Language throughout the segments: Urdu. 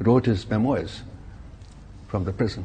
wrote his memoirs from the prison,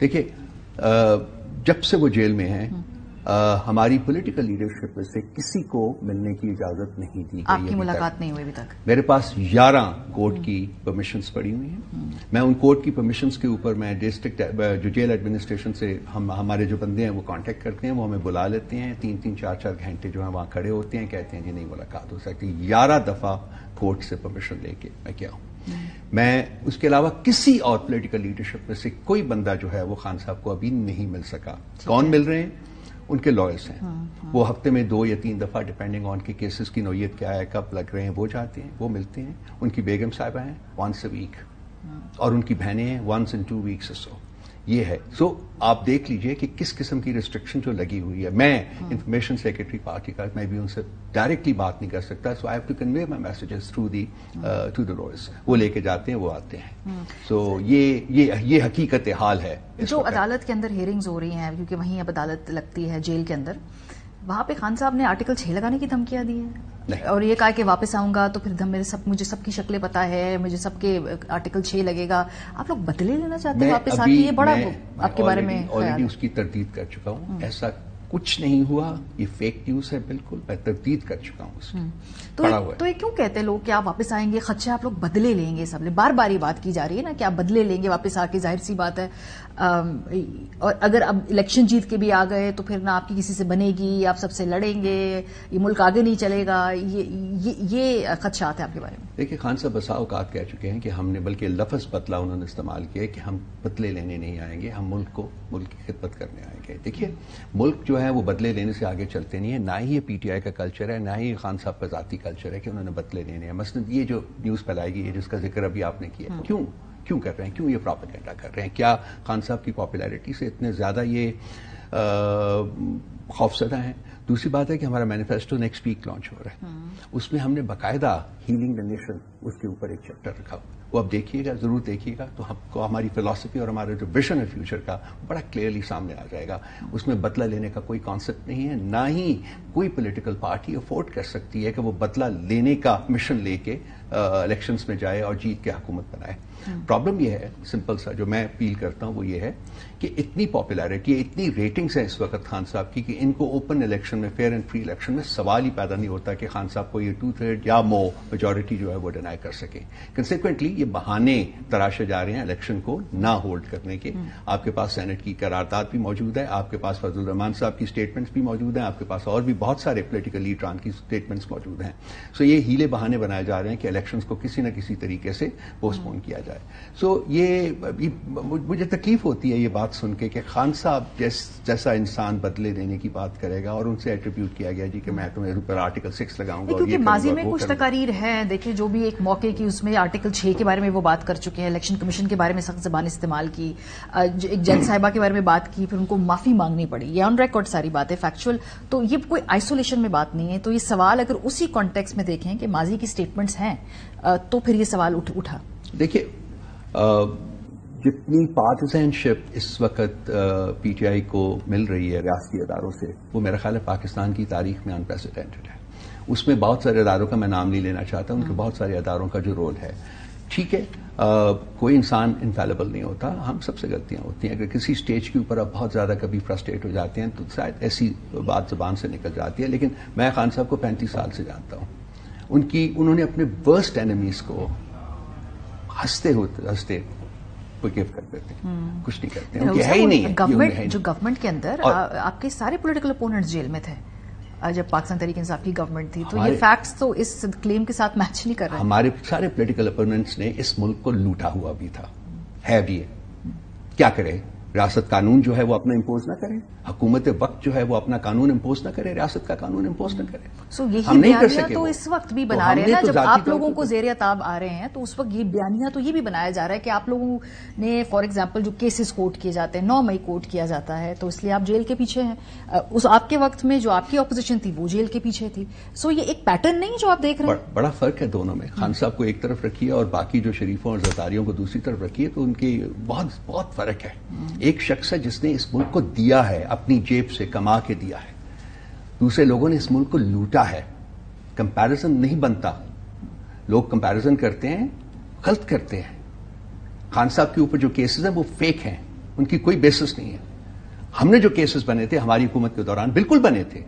دیکھیے جب سے وہ جیل میں ہیں ہماری پولیٹیکل لیڈرشپ میں سے کسی کو ملنے کی اجازت نہیں دی گئی. آپ کی ملاقات نہیں ہوئی ابھی تک؟ میرے پاس 11 کورٹ کی پرمیشنز پڑی ہوئی ہیں. میں ان کورٹ کی پرمیشنز کے اوپر میں ڈسٹرکٹ جو جیل ایڈمنسٹریشن سے ہمارے جو بندے ہیں وہ کانٹیکٹ کرتے ہیں, وہ ہمیں بلا لیتے ہیں, 3-3 4-4 گھنٹے جو ہیں وہاں کھڑے ہوتے ہیں, کہتے ہیں جی نہیں ملاقات ہو سکتی. 11 دفعہ کورٹ سے پرمیشن لے کے میں کیا ہوں. میں اس کے علاوہ کسی اور پولیٹیکل لیڈرشپ میں سے کوئی بندہ جو ہے وہ خان صاحب کو ابھی نہیں مل سکا. کون مل رہے ہیں؟ ان کے لائرس ہیں. وہ ہفتے میں 2 یا 3 دفعہ ڈپینڈنگ آن کے کیسز کی نوعیت کیا ہے, کب لگ رہے ہیں, وہ جاتے ہیں, وہ ملتے ہیں. ان کی بیگم صاحبہ ہیں once a week, اور ان کی بہنیں ہیں once in 2 weeks or so. یہ ہے. سو آپ دیکھ لیجئے کہ کس قسم کی ریسٹرکشن جو لگی ہوئی ہے. میں انفارمیشن سیکرٹری پارٹی کا, میں بھی ان سے ڈائریکٹلی بات نہیں کر سکتا. So I have to convey my messages through the lawyers. وہ لے کے جاتے ہیں, وہ آتے ہیں. سو یہ حقیقت حال ہے. جو عدالت کے اندر ہیئرنگز ہو رہی ہیں, کیونکہ وہیں اب عدالت لگتی ہے جیل کے اندر, وہاں پہ خان صاحب نے آرٹیکل 6 لگانے کی دھمکیاں دی ہیں اور یہ کہا کہ واپس آؤں گا تو پھر مجھے سب کی شکلیں پتہ ہے, مجھے سب کے آرٹیکل 6 لگے گا. آپ لوگ بدلے لینا چاہتے ہیں واپس آ کے؟ یہ بڑا آپ کے بارے میں آلریڈی اس کی تردید کر چکا ہوں. ایسا کچھ نہیں ہوا, یہ فیک نیوز ہے بالکل. میں تردید کر چکا ہوں اس کی. تو یہ کیوں کہتے ہیں لوگ کہ آپ واپس آئیں گے, خدشہ آپ لوگ بدلے لیں گے؟ سب بار بار یہ بات کی جا رہی ہے نا کہ آپ بدلے لیں گے واپس آ کے. ظاہر سی بات ہے, اور اگر اب الیکشن جیت کے بھی آ گئے تو پھر نہ آپ کی کسی سے بنے گی, آپ سب سے لڑیں گے, یہ ملک آگے نہیں چلے گا. یہ خدشات ہیں آپ کے بارے میں؟ دیکھیے خان صاحب بسا اوقات کہہ چکے ہیں کہ ہم نے, بلکہ لفظ بدلا انہوں نے استعمال کیا کہ ہم بدلے لینے نہیں آئیں گے, ہم ملک کی خدمت کرنے آئیں گے. دیکھیے ملک جو ہے وہ بدلے لینے سے آگے چلتے نہیں ہے. نہ ہی یہ پی ٹی آئی کا کلچر ہے, نہ ہی خان صاحب کا ذاتی کلچر ہے کہ انہوں نے بدلے لینے ہیں. مثلا یہ جو نیوز پھیلائی گئی ہے جس کا ذکر ابھی آپ نے کیا, کیوں کر رہے ہیں, کیوں یہ پروپیگنڈا کر رہے ہیں؟ کیا خان صاحب کی پاپولیرٹی سے اتنے زیادہ یہ خوفزدہ ہیں؟ دوسری بات ہے کہ ہمارا مینیفیسٹو نیکسٹ ویک لانچ ہو رہا ہے. اس میں ہم نے باقاعدہ ہیلنگ دا نیشن اس کے اوپر ایک چیپٹر رکھا. وہ آپ دیکھیے گا, ضرور دیکھیے گا, تو ہم کو ہماری فلسفی اور ہمارا جو ویژن ہے فیوچر کا بڑا کلیئرلی سامنے آ جائے گا. اس میں بدلہ لینے کا کوئی کانسیپٹ نہیں ہے, نہ ہی کوئی پولیٹیکل پارٹی افورڈ کر سکتی ہے کہ وہ بدلہ لینے کا مشن لے کے الیکشنز میں جائے اور جیت کے حکومت بنائے. پرابلم یہ ہے سمپل سا, جو میں اپیل کرتا ہوں وہ یہ ہے کہ اتنی پاپولیرٹی, اتنی ریٹنگز ہیں اس وقت خان صاحب کی کہ ان کو اوپن الیکشن میں, فیئر اینڈ فری الیکشن میں سوال ہی پیدا نہیں ہوتا کہ خان صاحب کو یہ 2/3 یا مو میجورٹی جو ہے وہ ڈینائی کر سکیں. کنسیکوینٹلی یہ بہانے تراشے جا رہے ہیں الیکشن کو نہ ہولڈ کرنے کے. آپ کے پاس سینٹ کی قرارداد بھی موجود ہے, آپ کے پاس فضل الرحمان صاحب کی اسٹیٹمنٹس بھی موجود ہیں, آپ کے پاس اور بھی بہت سارے پولیٹیکل لیڈران کی اسٹیٹمنٹس موجود ہیں. سو یہ ہیلے بہانے بنائے جا رہے ہیں کہ الیکشنز کو کسی نہ کسی طریقے سے پوسٹ پون کیا جائے. سو یہ مجھے تکلیف ہوتی ہے یہ بات سن کے کہ خان صاحب جیسا انسان بدلے دینے کی بات کرے گا, اور ان سے ایٹریبیوٹ کیا گیا جی کہ میں تمہیں اوپر آرٹیکل 6 لگاؤں گا. کیونکہ ماضی میں کچھ تقاریر ہیں, دیکھیں جو بھی ایک موقع کی اس میں آرٹیکل 6 کے بارے میں وہ بات کر چکے ہیں, الیکشن کمیشن کے بارے میں سخت زبان استعمال کی, ایک جج صاحبہ کے بارے میں بات کی, پھر ان کو معافی مانگنی پڑی. یہ آن ریکارڈ ساری بات ہے, فیکچوئل. تو یہ کوئی آئسولیشن میں بات نہیں ہے. تو یہ سوال اگر اسی کانٹیکس میں دیکھیں کہ ماضی کی اسٹیٹمنٹس ہیں تو پھر یہ سوال اٹھا. دیکھیے جتنی پارٹیزن شپ اس وقت پی ٹی آئی کو مل رہی ہے ریاستی اداروں سے, وہ میرا خیال ہے پاکستان کی تاریخ میں انپریسیڈنٹڈ ہے. اس میں بہت سارے اداروں کا میں نام نہیں لینا چاہتا, ان کے بہت سارے اداروں کا جو رول ہے. ٹھیک ہے, کوئی انسان انفیلیبل نہیں ہوتا, ہم سب سے غلطیاں ہوتی ہیں. اگر کسی اسٹیج کے اوپر آپ بہت زیادہ کبھی فرسٹریٹ ہو جاتے ہیں تو شاید ایسی بات زبان سے نکل جاتی ہے. لیکن میں خان صاحب کو 35 سال سے جانتا ہوں. انہوں نے اپنے ورسٹ اینیمیز کو ہنستے گفٹ کر دیتے ہیں, کچھ نہیں کرتے ہیں, ہے ہی نہیں ہے. جو گورنمنٹ کے اندر آپ کے سارے پولیٹیکل اپوننٹس جیل میں تھے جب پاکستان تحریک انصاف کی گورنمنٹ تھی, تو یہ فیکٹس تو اس کلیم کے ساتھ میچ نہیں کر رہے. ہمارے سارے پولیٹیکل اپوننٹس نے اس ملک کو لوٹا ہوا بھی تھا, ہے بھی ہے. کیا کرے, ریاست قانون جو ہے وہ اپنا امپوز نہ کرے, حکومت وقت جو ہے وہ اپنا قانون امپوز نہ کرے, ریاست کا قانون امپوز نہ کرے. یہی بیانیہ تو اس وقت بھی بنا رہے ہیں نا, جب آپ لوگوں کو زیر عتاب آ رہے ہیں تو اس وقت یہ بیانیہ تو یہ بھی بنایا جا رہا ہے کہ آپ لوگوں نے فار ایگزامپل جو کیسز کوٹ کیے جاتے ہیں 9 مئی کوٹ کیا جاتا ہے, تو اس لیے آپ جیل کے پیچھے ہیں. اس آپ کے وقت میں جو آپ کی اپوزیشن تھی وہ جیل کے پیچھے تھی. سو یہ ایک پیٹرن نہیں جو آپ دیکھ رہے ہیں. بڑا فرق ہے دونوں میں. خان صاحب کو ایک طرف رکھیے اور باقی جو شریفوں اور زرداریوں کو دوسری طرف رکھیے, تو ان کی بہت بہت فرق ہے. ایک شخص ہے جس نے اس ملک کو دیا ہے, اپنی جیب سے کما کے دیا ہے. دوسرے لوگوں نے اس ملک کو لوٹا ہے. کمپیریزن نہیں بنتا. لوگ کمپیریزن کرتے ہیں, غلط کرتے ہیں. خان صاحب کے اوپر جو کیسز ہیں وہ فیک ہیں, ان کی کوئی بیسس نہیں ہے. ہم نے جو کیسز بنے تھے ہماری حکومت کے دوران بالکل بنے تھے.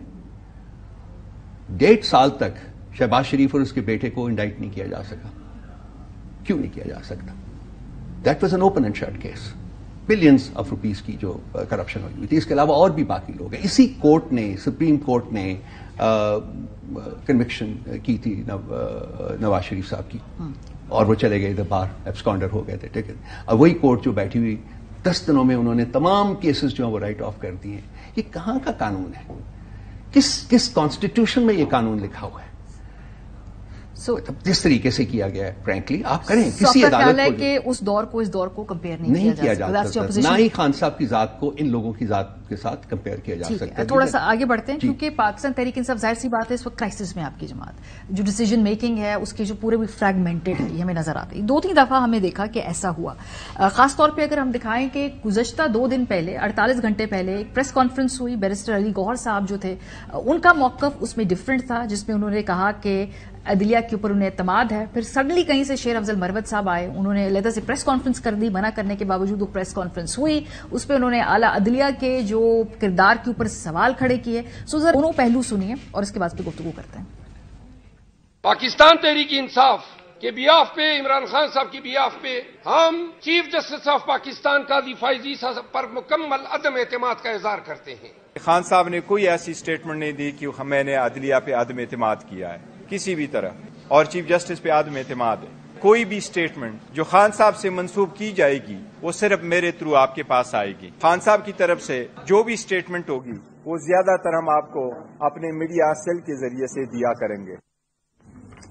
1.5 سال تک شہباز شریف اور اس کے بیٹے کو انڈائٹ نہیں کیا جا سکا. کیوں نہیں کیا جا سکتا؟ That was an open and shut case. Billions of rupees کی جو کرپشن ہوئی تھی. اس کے علاوہ اور بھی باقی لوگ ہیں. اسی کورٹ نے, سپریم کورٹ نے کنوکشن کی تھی نواز شریف صاحب کی, اور وہ چلے گئے ادھر باہر, ایبسکانڈر ہو گئے تھے. ٹھیک ہے, اب وہی کورٹ جو بیٹھی ہوئی 10 دنوں میں انہوں نے تمام کیسز جو ہیں وہ رائٹ آف کر دیے ہیں. یہ کہاں کا قانون ہے؟ کس کانسٹیٹیوشن میں یہ قانون لکھا ہوا ہے؟ جس طریقے سے کیا گیا ہے, فرینکلی آپ کریں کسی عدالت کو کہ اس دور کو اس دور کو کمپیئر نہیں کیا جا سکتا. نہ ہی خان صاحب کی ذات کو ان لوگوں کی ذات کے ساتھ کمپیئر کیا جا سکتا ہے. تھوڑا سا آگے بڑھتے ہیں, کیونکہ پاکستان تحریک انصاف ظاہر سی بات ہے اس وقت کرائسس میں آپ کی جماعت, جو ڈیسیجن میکنگ ہے اس کے جو پورے بھی فریگمنٹڈ ہے, یہ ہمیں نظر آتا ہے. 2-3 دفعہ ہم نے دیکھا کہ ایسا ہوا. خاص طور پہ اگر ہم دکھائیں کہ گزشتہ 2 دن پہلے 48 گھنٹے پہلے ایک پریس کانفرنس ہوئی. بیرسٹر علی گوہر صاحب جو تھے ان کا موقف اس میں ڈفرینٹ تھا, جس میں انہوں نے کہا کہ عدلیہ کے اوپر انہیں اعتماد ہے. پھر سڈنلی کہیں سے شیر افضل مروت صاحب آئے, انہوں نے علیحدہ سے پریس کانفرنس کر دی. منع کرنے کے باوجود وہ پریس کانفرنس ہوئی, اس پہ انہوں نے اعلیٰ عدلیہ کے جو کردار کے اوپر سوال کھڑے کیے. سو ذرا دونوں پہلو سنیے اور اس کے بعد پہ گفتگو کرتے ہیں. پاکستان تحریک انصاف کے بیاف پہ, عمران خان صاحب کی بیاف پہ ہم چیف جسٹس آف پاکستان قاضی فائزی صاحب پر مکمل عدم اعتماد کا اظہار کرتے ہیں. خان صاحب نے کوئی ایسی سٹیٹمنٹ نہیں دی کہ میں نے عدلیہ پہ عدم اعتماد کیا ہے کسی بھی طرح, اور چیف جسٹس پہ عدم اعتماد ہے. کوئی بھی سٹیٹمنٹ جو خان صاحب سے منسوب کی جائے گی وہ صرف میرے تھرو آپ کے پاس آئے گی. خان صاحب کی طرف سے جو بھی سٹیٹمنٹ ہوگی وہ زیادہ تر ہم آپ کو اپنے میڈیا سیل کے ذریعے سے دیا کریں گے.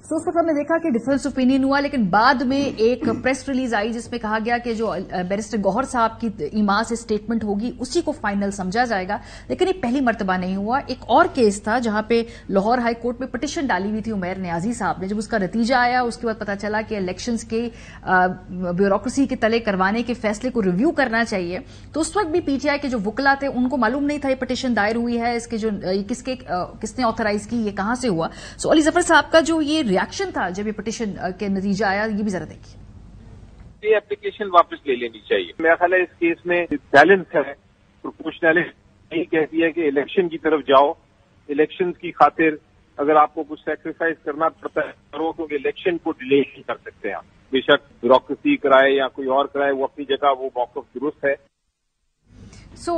اس وقت ہم نے دیکھا کہ ڈیفرنس اوپینین ہوا, لیکن بعد میں ایک پریس ریلیز آئی جس میں کہا گیا کہ جو بیرسٹر گوہر صاحب کی ایما سے اسٹیٹمنٹ ہوگی اسی کو فائنل سمجھا جائے گا. لیکن یہ پہلی مرتبہ نہیں ہوا. ایک اور کیس تھا جہاں پہ لاہور ہائی کورٹ میں پٹیشن ڈالی ہوئی تھی عمیر نیازی صاحب نے. جب اس کا نتیجہ آیا اس کے بعد پتا چلا کہ الیکشنز کے بیوروکریسی کے تلے کروانے کے فیصلے کو ریویو کرنا چاہیے, تو اس وقت بھی پی ٹی آئی کے جو وکلا تھے ان کو معلوم نہیں تھا یہ پٹیشن دائر ہوئی ہے, اس کے جو کس نے آتھرائز کی, یہ کہاں سے ہوا. سو علی ظفر صاحب کا جو یہ ریاکشن تھا جب یہ پٹیشن کے نتیجہ آیا, یہ بھی ذرا دیکھیے. یہ اپلیکیشن واپس لے لینی چاہیے. میرا خیال ہے اس کیس میں بیلنس ہے, پروپورشنلٹی کہتی ہے کہ الیکشن کی طرف جاؤ. الیکشن کی خاطر اگر آپ کو کچھ سیکریفائز کرنا پڑتا ہے کرو, کیونکہ الیکشن کو ڈیلے نہیں کر سکتے آپ. بے شک بیوروکریسی کرائے یا کوئی اور کرائے, وہ اپنی جگہ وہ موقف درست ہے. سو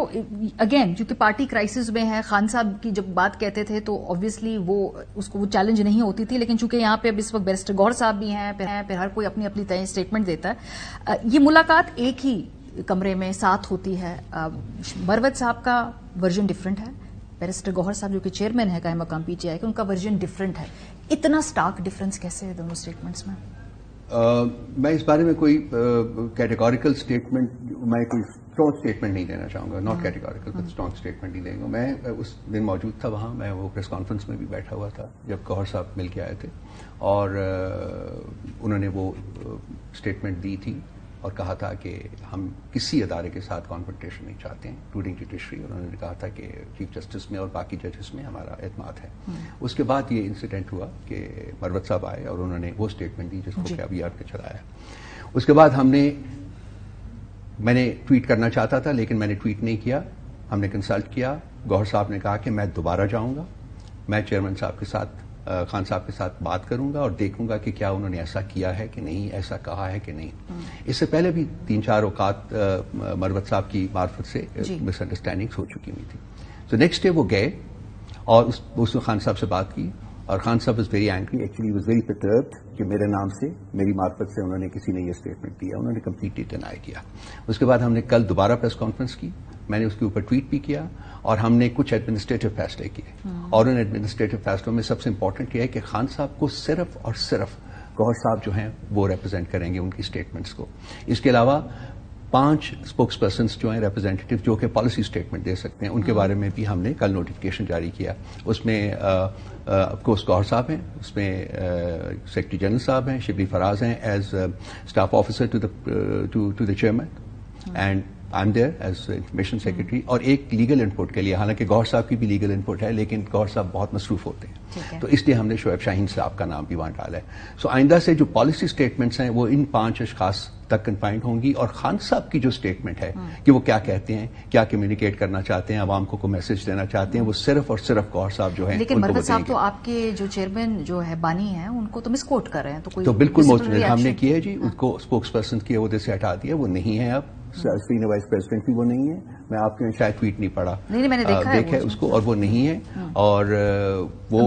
اگین کیونکہ پارٹی کرائسس میں ہے, خان صاحب کی جب بات کہتے تھے تو آبویسلی اس کو وہ چیلنج نہیں ہوتی تھی, لیکن چونکہ یہاں پہ اب اس وقت بیرسٹر گوہر صاحب بھی ہیں, پھر ہر کوئی اپنی اپنی طرح اسٹیٹمنٹ دیتا ہے. یہ ملاقات ایک ہی کمرے میں ساتھ ہوتی ہے. مروت صاحب کا ورژن ڈفرینٹ ہے, بیرسٹر گوہر صاحب جو کہ چیئرمین ہے قائم مقام پی ٹی آئی کے, ان کا ورژن ڈفرینٹ ہے. اتنا سٹارک ڈفرینس کیسے ہے دونوں اسٹیٹمنٹس میں؟ میں اس بارے میں کوئی کیٹیگوریکل اسٹیٹمنٹ, میں کوئی اسٹرانگ اسٹیٹمنٹ نہیں دینا چاہوں گا. Not categorical but strong statement نہیں دیں گا. میں اس دن موجود تھا وہاں, میں وہ پریس کانفرنس میں بھی بیٹھا ہوا تھا جب گوہر صاحب مل کے آئے تھے, اور انہوں نے وہ اسٹیٹمنٹ دی تھی اور کہا تھا کہ ہم کسی ادارے کے ساتھ کانفرنٹیشن نہیں چاہتے ہیں انکلوڈنگ جوڈیشری. انہوں نے کہا تھا کہ چیف جسٹس میں اور باقی ججز میں ہمارا اعتماد ہے. اس کے بعد یہ انسیڈنٹ ہوا کہ مروت صاحب آئے اور انہوں نے وہ اسٹیٹمنٹ دی جس کو کہ ابھی آپ نے چلایا. اس کے بعد میں نے ٹویٹ کرنا چاہتا تھا لیکن میں نے ٹویٹ نہیں کیا. ہم نے کنسلٹ کیا. گوہر صاحب نے کہا کہ میں دوبارہ جاؤں گا, میں چیئرمین صاحب کے ساتھ, خان صاحب کے ساتھ بات کروں گا اور دیکھوں گا کہ کیا انہوں نے ایسا کیا ہے کہ نہیں, ایسا کہا ہے کہ نہیں. اس سے پہلے بھی 3-4 اوقات مروت صاحب کی معرفت سے مس انڈرسٹینڈنگس ہو چکی ہوئی تھی. تو نیکسٹ ڈے وہ گئے اور اس نے خان صاحب سے بات کی, اور Khan sahab was very angry, actually was very perturbed کہ میرے نام سے, میری معرفت سے انہوں نے کسی نے یہ اسٹیٹمنٹ دیا. انہوں نے کمپلیٹلی ڈینائی کیا. اس کے بعد ہم نے کل دوبارہ پریس کانفرنس کی, میں نے اس کے اوپر ٹویٹ بھی کیا, اور ہم نے کچھ ایڈمنسٹریٹو فیصلے کیے. اور ان ایڈمنسٹریٹو فیصلوں میں سب سے امپورٹنٹ یہ ہے کہ خان صاحب کو صرف اور صرف گوہر صاحب جو ہیں وہ ریپرزینٹ کریں گے ان کی اسٹیٹمنٹس کو. اس کے علاوہ 5 اسپوکس پرسنس جو ہیں ریپرزینٹیو جو کہ پالیسی اسٹیٹمنٹ دے سکتے ہیں, ان کے بارے میں بھی ہم نے کل نوٹیفکیشن جاری کیا. اس میں آف کورس گوہر صاحب ہیں, اس میں سیکرٹری جنرل صاحب ہیں, شبلی فراز ہیں as staff officer to the chairman, and I am there as information secretary, اور ایک لیگل انپٹ کے لیے, حالانکہ گور صاحب کی بھی لیگل انپٹ ہے لیکن گور صاحب بہت مصروف ہوتے ہیں, تو اس لیے ہم نے شعیب شاہین صاحب کا نام بھی وہاں ڈالا ہے. سو آئندہ سے جو پالیسی اسٹیٹمنٹس ہیں وہ ان 5 اشخاص تک کنفائنڈ ہوں گی, اور خان صاحب کی جو اسٹیٹمنٹ ہے کہ وہ کیا کہتے ہیں, کیا کمیونیکیٹ کرنا چاہتے ہیں, عوام کو میسج دینا چاہتے ہیں, وہ صرف اور صرف گور صاحب جو ہیں. لیکن مرکز صاحب تو آپ کے جو چیئرمین جو ہے بانی ہیں ان کو تو مس کوٹ کر رہے ہیں, تو بالکل ہم نے کیا ہے جی, ان کو اسپوکس پرسن کی عہدے سے ہٹا دیا, وہ نہیں ہے اب سینئر وائس پریزیڈنٹ بھی وہ نہیں ہے. میں آپ کے شاید ٹویٹ نہیں پڑا, میں نے دیکھا ہے اس کو, اور وہ نہیں ہے. اور وہ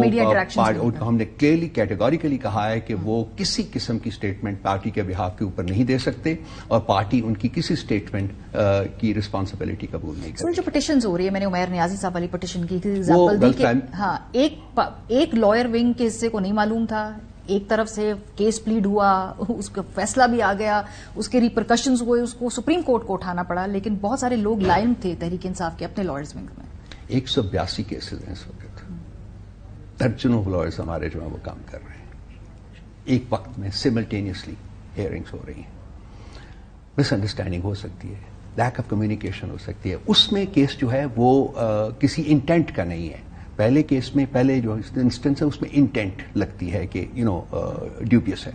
ہم نے کلیئرلی کیٹیگوریکلی کہا ہے کہ وہ کسی قسم کی اسٹیٹمنٹ پارٹی کے بہاف کے اوپر نہیں دے سکتے, اور پارٹی ان کی کسی اسٹیٹمنٹ کی رسپانسبلٹی قبول نہیں کرتی. جو پٹیشنز ہو رہی ہے, میں نے عمیر نیازی صاحب والی پٹیشن کی ایگزامپل دی کہ ہاں ایک لائر ونگ کے حصے کو نہیں معلوم تھا, ایک طرف سے کیس پلیڈ ہوا, اس کا فیصلہ بھی آ گیا, اس کے ریپرکشنز ہوئے, اس کو سپریم کورٹ کو اٹھانا پڑا, لیکن بہت سارے لوگ لائن تھے تحریک انصاف کے اپنے لائرز ونگ میں. 182 کیسز ہیں اس وقت, درجنوں لائرز ہمارے جو ہیں وہ کام کر رہے ہیں, ایک وقت میں سملٹینیسلی ہیئرنگز ہو رہی ہیں. مس انڈرسٹینڈنگ ہو سکتی ہے, لیک آف کمیونیکیشن ہو سکتی ہے. اس میں کیس جو ہے وہ کسی انٹینٹ کا نہیں ہے. پہلے کیس میں پہلے جو انسٹنس ہے اس میں انٹینٹ لگتی ہے کہ ڈیوبیس ہے,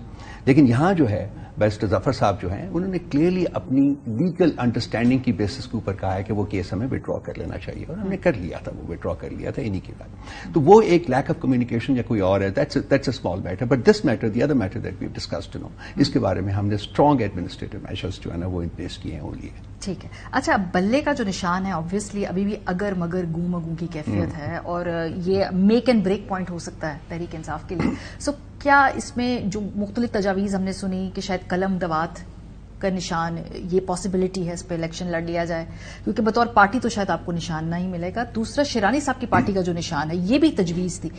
لیکن یہاں جو ہے بیرسٹر ظفر صاحب جو ہیں انہوں نے کلیئرلی اپنی لیگل انڈرسٹینڈنگ کی بیسس کے اوپر کہا ہے کہ وہ کیس ہمیں وڈرا کر لینا چاہیے, اور ہم نے کر لیا تھا, وہ وڈرا کر لیا تھا انہی کے بعد. تو وہ ایک لیک آف کمیونیکیشن یا کوئی اور ہے, that's a small matter, but this matter the other matter that we discussed, اس کے بارے میں ہم نے اسٹرانگ ایڈمنسٹریٹو میجرز جو ہے نا وہ ان پلیس کیے ہیں اونلی. ٹھیک ہے. اچھا, بلے کا جو نشان ہے آبویسلی ابھی بھی اگر مگر گو مگو کی کیفیت ہے, اور یہ میک اینڈ بریک پوائنٹ ہو سکتا ہے تحریک انصاف کے لیے. سو کیا اس میں جو مختلف تجاویز ہم نے سنی کہ شاید قلم دوات کا نشان, یہ پاسبلٹی ہے اس پہ الیکشن لڑ لیا جائے, کیونکہ بطور پارٹی تو شاید آپ کو نشان نہ ہی ملے گا. دوسرا, شیرانی صاحب کی پارٹی کا جو نشان ہے یہ بھی تجویز تھی,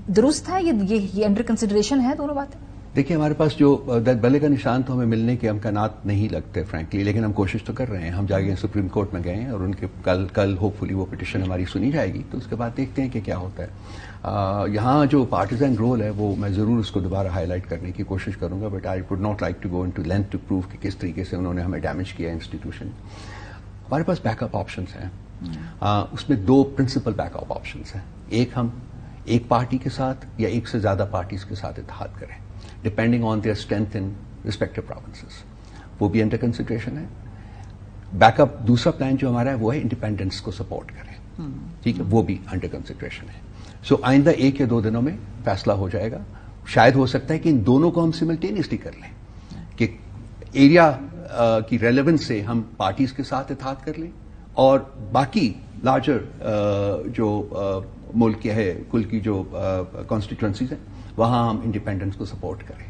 درست ہے یہ انڈر کنسیڈریشن ہے دونوں باتیں؟ دیکھیں, ہمارے پاس جو بلے کا نشان تو ہمیں ملنے کے امکانات نہیں لگتے فرینکلی, لیکن ہم کوشش تو کر رہے ہیں. ہم جا کے سپریم کورٹ میں گئے ہیں, اور ان کے کل ہوپ فلی وہ پٹیشن ہماری سنی جائے گی, تو اس کے بعد دیکھتے ہیں کہ کیا ہوتا ہے. یہاں جو پارٹیزن رول ہے وہ میں ضرور اس کو دوبارہ ہائی لائٹ کرنے کی کوشش کروں گا, but I would not like to go into length to prove کہ کس طریقے سے انہوں نے ہمیں ڈیمیج کیا انسٹیٹیوشن. ہمارے پاس بیک اپ آپشنس ہیں, اس میں 2 پرنسپل بیک اپ آپشنس ہیں. ایک, ہم ایک پارٹی کے ساتھ یا ایک سے زیادہ پارٹیز کے ساتھ اتحاد کریں depending on their strength in respective provinces, وہ بھی انڈر کنسیڈریشن ہے. بیک اپ دوسرا پلان جو ہمارا ہے وہ ہے انڈیپینڈنس کو سپورٹ کریں, ٹھیک ہے, وہ بھی انڈر کنسیڈریشن ہے. سو آئندہ 1 یا 2 دنوں میں فیصلہ ہو جائے گا. شاید ہو سکتا ہے کہ ان دونوں کو ہم سملٹینیسلی کر لیں, کہ ایریا کی ریلیونس سے ہم پارٹیز کے ساتھ اتحاد کر لیں, اور باقی لارجر جو ملک کے ہے کل کی جو کانسٹیٹوئنسیز ہیں وہاں ہم انڈیپینڈنس کو سپورٹ کریں.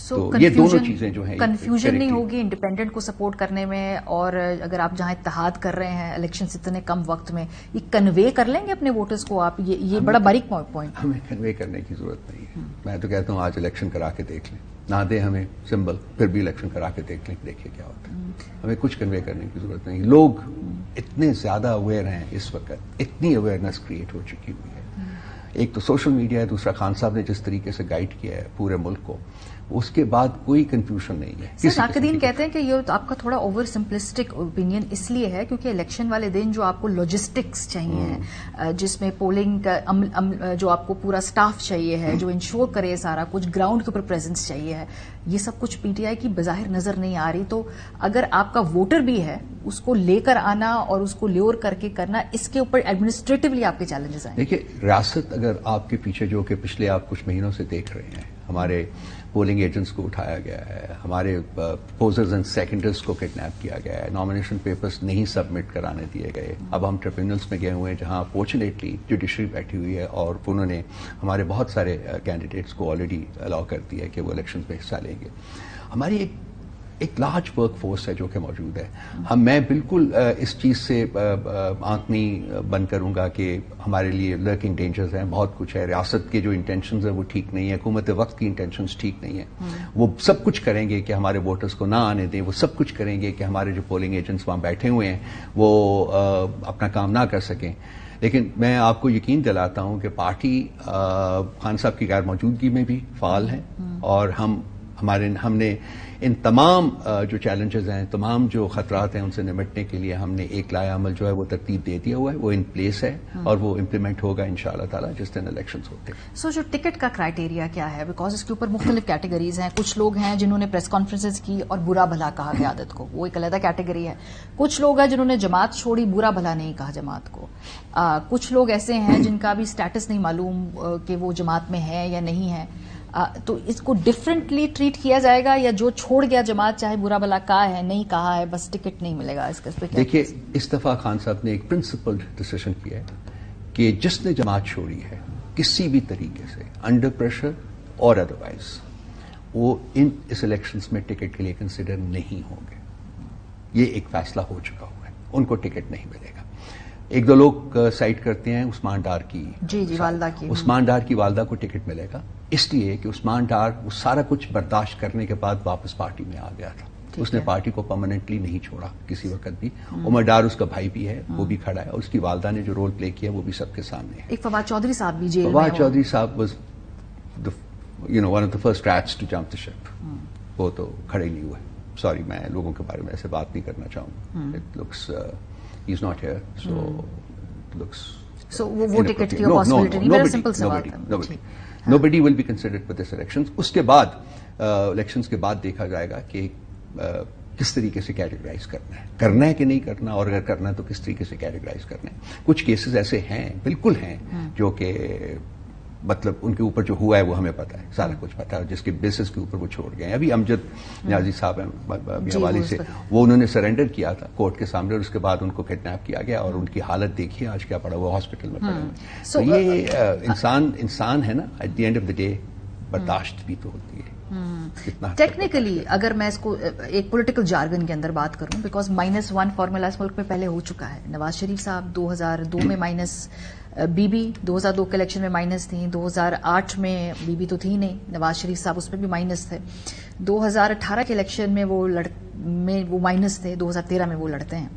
تو یہ دونوں چیزیں جو ہیں کنفیوژن نہیں ہوگی انڈیپینڈنٹ کو سپورٹ کرنے میں, اور اگر آپ جہاں اتحاد کر رہے ہیں الیکشن سے اتنے کم وقت میں, یہ کنوے کر لیں گے اپنے ووٹرز کو آپ, یہ بڑا باریک پوائنٹ. ہمیں کنوے کرنے کی ضرورت نہیں ہے. میں تو کہتا ہوں آج الیکشن کرا کے دیکھ لیں, نہ دیں ہمیں سمبل, پھر بھی الیکشن کرا کے دیکھ لیں, دیکھیے کیا ہوتا ہے. ہمیں کچھ کنوے کرنے کی ضرورت نہیں. لوگ اتنے زیادہ اویئر ہیں اس وقت, اتنی اویئرنیس کریٹ ہو چکی ہوئی ہے. ایک تو سوشل میڈیا ہے, دوسرا خان صاحب نے جس طریقے سے گائیڈ کیا ہے پورے ملک کو, اس کے بعد کوئی کنفیوژن نہیں ہے. سر, ناقدین کہتے ہیں کہ یہ آپ کا تھوڑا اوور سمپلسٹک اوپینین اس لیے ہے کیونکہ الیکشن والے دن جو آپ کو لاجسٹکس چاہیے, جس میں پولنگ کا جو آپ کو پورا سٹاف چاہیے ہے جو انشور کرے سارا کچھ, گراؤنڈ کے اوپر پریزنس چاہیے ہے, یہ سب کچھ پی ٹی آئی کی بظاہر نظر نہیں آ رہی. تو اگر آپ کا ووٹر بھی ہے اس کو لے کر آنا اور اس کو لیور کر کے کرنا, اس کے اوپر ایڈمنسٹریٹولی آپ کے چیلنجز ہیں. دیکھیے, ریاست اگر آپ کے پیچھے جو کہ پچھلے آپ کچھ مہینوں سے دیکھ رہے ہیں, ہمارے پولنگ ایجنٹس کو اٹھایا گیا ہے, ہمارے پوزرز اینڈ سیکنڈرز کو کڈنیپ کیا گیا ہے, نامینیشن پیپرز نہیں سبمٹ کرانے دیے گئے. اب ہم ٹریبیونلز میں گئے ہوئے ہیں جہاں فارچونیٹلی جوڈیشری بیٹھی ہوئی ہے, اور انہوں نے ہمارے بہت سارے کینڈیڈیٹس کو آلریڈی الاؤ کر دیا ہے کہ وہ الیکشنز میں حصہ لیں گے. ہماری ایک لارج ورک فورس ہے جو کہ موجود ہے. میں بالکل اس چیز سے آنکھ نہیں بند کروں گا کہ ہمارے لیے لرکنگ ڈینجرز ہیں, بہت کچھ ہے. ریاست کے جو انٹینشنز ہیں وہ ٹھیک نہیں ہے, حکومت وقت کی انٹینشنز ٹھیک نہیں ہیں. وہ سب کچھ کریں گے کہ ہمارے ووٹرز کو نہ آنے دیں, وہ سب کچھ کریں گے کہ ہمارے جو پولنگ ایجنٹس وہاں بیٹھے ہوئے ہیں وہ اپنا کام نہ کر سکیں. لیکن میں آپ کو یقین دلاتا ہوں کہ پارٹی خان صاحب کی غیر موجودگی میں بھی فعال ہے, اور ہم ہم نے ان تمام جو چیلنجز ہیں، تمام جو خطرات ہیں، ان سے نمٹنے کے لیے ہم نے ایک لائحہ عمل جو ہے وہ ترتیب دے دیا ہوا ہے، وہ ان پلیس ہے اور وہ امپلیمنٹ ہوگا انشاءاللہ تعالیٰ جس دن الیکشنز ہوتے ہیں۔ سو جو ٹکٹ کا کرائیٹیریا کیا ہے؟ بیکاز اس کے اوپر مختلف کیٹیگریز ہیں. کچھ لوگ ہیں جنہوں نے پریس کانفرنسز کی اور برا بھلا کہا قیادت کو، وہ ایک علیحدہ کیٹیگری ہے. کچھ لوگ ہیں جنہوں نے جماعت چھوڑی، برا بھلا نہیں کہا جماعت کو. کچھ لوگ ایسے ہیں جن کا بھی سٹیٹس نہیں معلوم کہ وہ جماعت میں ہے یا نہیں ہے. تو اس کو ڈفرینٹلی ٹریٹ کیا جائے گا، یا جو چھوڑ گیا جماعت چاہے برا بھلا کہا ہے نہیں کہا ہے بس ٹکٹ نہیں ملے گا؟ اس پہ دیکھیے، اس دفعہ خان صاحب نے ایک پرنسپلڈ ڈیسیژن کیا ہے کہ جس نے جماعت چھوڑی ہے کسی بھی طریقے سے انڈر پریشر اور ادروائز، وہ اس الیکشنز میں ٹکٹ کے لیے کنسیڈر نہیں ہوں گے. یہ ایک فیصلہ ہو چکا ہوا ہے، ان کو ٹکٹ نہیں ملے گا. ایک دو لوگ سائٹ کرتے ہیں عثمان ڈار کی، جی والدہ کی، عثمان ڈار کی والدہ کو ٹکٹ ملے گا اس لیے کہ عثمان ڈار وہ سارا کچھ برداشت کرنے کے بعد واپس پارٹی میں آ گیا تھا. اس نے پارٹی کو پرماننٹلی نہیں چھوڑا کسی وقت بھی. عمر ڈار اس کا بھائی بھی ہے، وہ بھی کھڑا ہے، اور اس کی والدہ نے جو رول پلے کیا وہ بھی سب کے سامنے ہے. ایک فواد چودھری صاحب بھی جیل میں، Fawad Chaudhry sahab was one of the first rats to jump the ship. وہ تو کھڑے نہیں ہوئے. سوری، میں لوگوں کے بارے میں ایسے بات نہیں کرنا چاہوں گا. It looks he is not here, so وہ ٹکٹ کی پاسبلٹی نہیں. میرا سمپل سوال تھا. Nobody will be considered for this elections. اس کے بعد الیکشنز کے بعد دیکھا جائے گا کہ کس طریقے سے کیٹیگرائز کرنا ہے کہ نہیں کرنا، اور اگر کرنا ہے تو کس طریقے سے کیٹیگرائز کرنا ہے. کچھ کیسز ایسے ہیں، بالکل ہیں، جو کہ مطلب ان کے اوپر جو ہوا ہے وہ ہمیں پتا ہے، سارا کچھ پتا ہے، جس کے بیسس کے اوپر وہ چھوڑ گئے ہیں. ابھی امجد نیازی صاحب ہیں حوالے سے، وہ انہوں نے سرینڈر کیا تھا کورٹ کے سامنے، اور اس کے بعد ان کو کڈنیپ کیا گیا، اور ان کی حالت دیکھیے آج کیا پڑا، وہ ہاسپٹل میں پڑے ہوئے. تو یہ انسان ہے نا، at the end of the day برداشت بھی تو ہوتی ہے. ٹیکنیکلی اگر میں اس کو ایک پولیٹیکل جارگن کے اندر بات کروں، بیکاز -1 فارمولا اس ملک میں پہلے ہو چکا ہے. نواز شریف صاحب 2002 میں مائنس، بی بی 2002 کے الیکشن میں مائنس تھیں، 2008 میں بی بی تو تھی نہیں، نواز شریف صاحب اس میں بھی مائنس تھے. 2018 کے الیکشن میں وہ مائنس تھے، 2013 میں وہ لڑتے ہیں.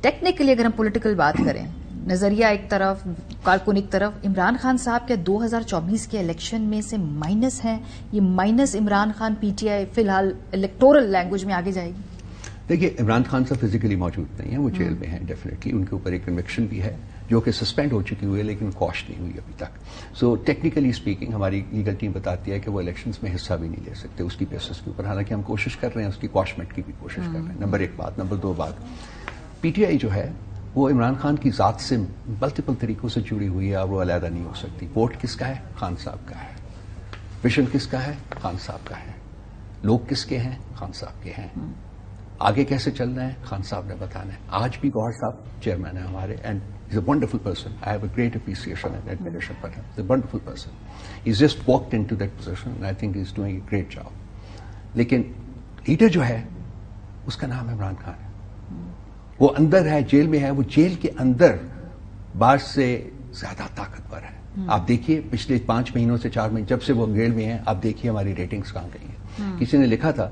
ٹیکنیکلی اگر ہم پولیٹیکل بات کریں، نظریہ ایک طرف، کارکن ایک طرف، عمران خان صاحب کے 2024 کے الیکشن میں سے مائنس ہیں. یہ minus Imran Khan P T I فی الحال الیکٹورل لینگویج میں آگے جائے گی؟ دیکھیے، عمران خان صاحب فزیکلی موجود نہیں ہیں، وہ جیل میں ہیں. ڈیفینیٹلی ان کے اوپر ایک کنوکشن بھی ہے جو کہ سسپینڈ ہو چکی ہوئی ہے، لیکن کوش نہیں ہوئی ابھی تک. سو ٹیکنیکلی اسپیکنگ ہماری لیگل ٹیم بتاتی ہے کہ وہ الیکشنز میں حصہ بھی نہیں لے سکتے اس کی بیسس کے اوپر. حالانکہ ہم کوشش کر رہے ہیں، اس کی کوشمنٹ کی بھی کوشش کر رہے ہیں. نمبر 1 بات. نمبر 2 بات، پی ٹی آئی جو ہے وہ عمران خان کی ذات سے ملٹیپل طریقوں سے جڑی ہوئی ہے، اور وہ علیحدہ نہیں ہو سکتی. ووٹ کس کا ہے؟ خان صاحب کا ہے. ویژن کس کا ہے؟ خان صاحب کا ہے. لوگ کس کے ہیں؟ خان صاحب کے ہیں. آگے کیسے چلنا ہے؟ خان صاحب نے بتانا ہے. آج بھی گوہر صاحب چیئرمین ہیں ہمارے، and he's a wonderful person. I have a great appreciation and admiration for him. He's a wonderful person. He's just walked into that position and I think he's doing a great job. لیکن لیڈر جو ہے اس کا نام عمران خان ہے. وہ اندر ہے، جیل میں ہے. وہ جیل کے اندر باہر سے زیادہ طاقتور ہے. آپ دیکھیے پچھلے 5 مہینوں سے 4 مہینے جب سے وہ جیل میں ہیں، آپ دیکھیے ہماری ریٹنگز کہاں گئی ہیں. کسی نے لکھا تھا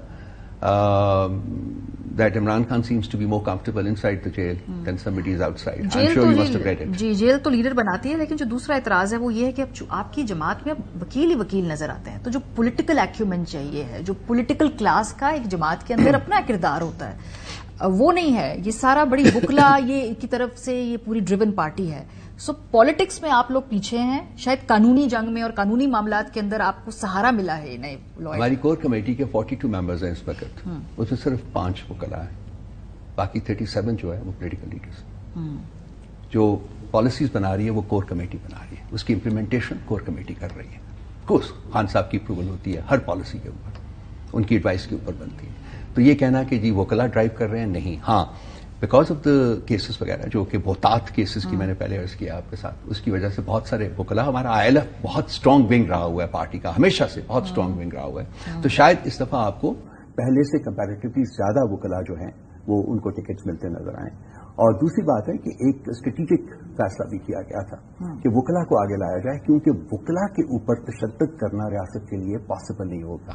that Imran Khan seems to be more comfortable inside the jail than somebody is outside. I'm sure you must have read it. جی، جیل تو لیڈر بناتی ہے، لیکن جو دوسرا اعتراض ہے وہ یہ ہے کہ اب آپ کی جماعت میں اب وکیل ہی وکیل نظر آتے ہیں. تو جو پولیٹیکل ایکیومن چاہیے ہے، جو پولیٹیکل کلاس کا ایک جماعت کے اندر اپنا کردار ہوتا ہے، وہ نہیں ہے. یہ سارا بڑی وکلا یہ کی طرف سے یہ پوری ڈریون پارٹی ہے. سو پالیٹکس میں آپ لوگ پیچھے ہیں. شاید قانونی جنگ میں اور قانونی معاملات کے اندر آپ کو سہارا ملا ہے نئے لوئر. ہماری کور کمیٹی کے 42 ممبرز ہیں اس وقت، اس میں صرف 5 وکلا ہیں، باقی 37 جو ہے وہ پولیٹیکل لیڈرز. جو پالیسیز بنا رہی ہے وہ کور کمیٹی بنا رہی ہے، اس کی امپلیمنٹیشن کور کمیٹی کر رہی ہے. کورس خان صاحب کی اپروول ہوتی ہے ہر پالیسی کے اوپر، ان کی ایڈوائس کے اوپر بنتی ہے. تو یہ کہنا کہ جی وکلا ڈرائیو کر رہے ہیں، نہیں. ہاں، بیکاز آف دا کیسز وغیرہ جو کہ بہتات کیسز کی میں نے پہلے عرض کیا آپ کے ساتھ، اس کی وجہ سے بہت سارے وکلا، ہمارا آئی ایل ایف بہت اسٹرانگ ونگ رہا ہوا ہے پارٹی کا، ہمیشہ سے بہت اسٹرانگ ونگ رہا ہوا ہے. تو شاید اس دفعہ آپ کو پہلے سے کمپیریٹیولی زیادہ وکلا جو ہیں وہ ان کو ٹکٹس ملتے نظر آئیں. اور دوسری بات ہے کہ ایک اسٹریٹجک فیصلہ بھی کیا گیا تھا کہ وکلا کو آگے لایا جائے، کیونکہ وکلا کے اوپر تشدد کرنا ریاست کے لیے پاسبل نہیں ہوگا.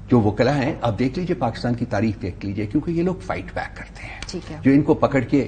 جو وکلا ہیں آپ دیکھ لیجئے، پاکستان کی تاریخ دیکھ لیجئے، کیونکہ یہ لوگ فائٹ بیک کرتے ہیں. جو ان کو پکڑ کے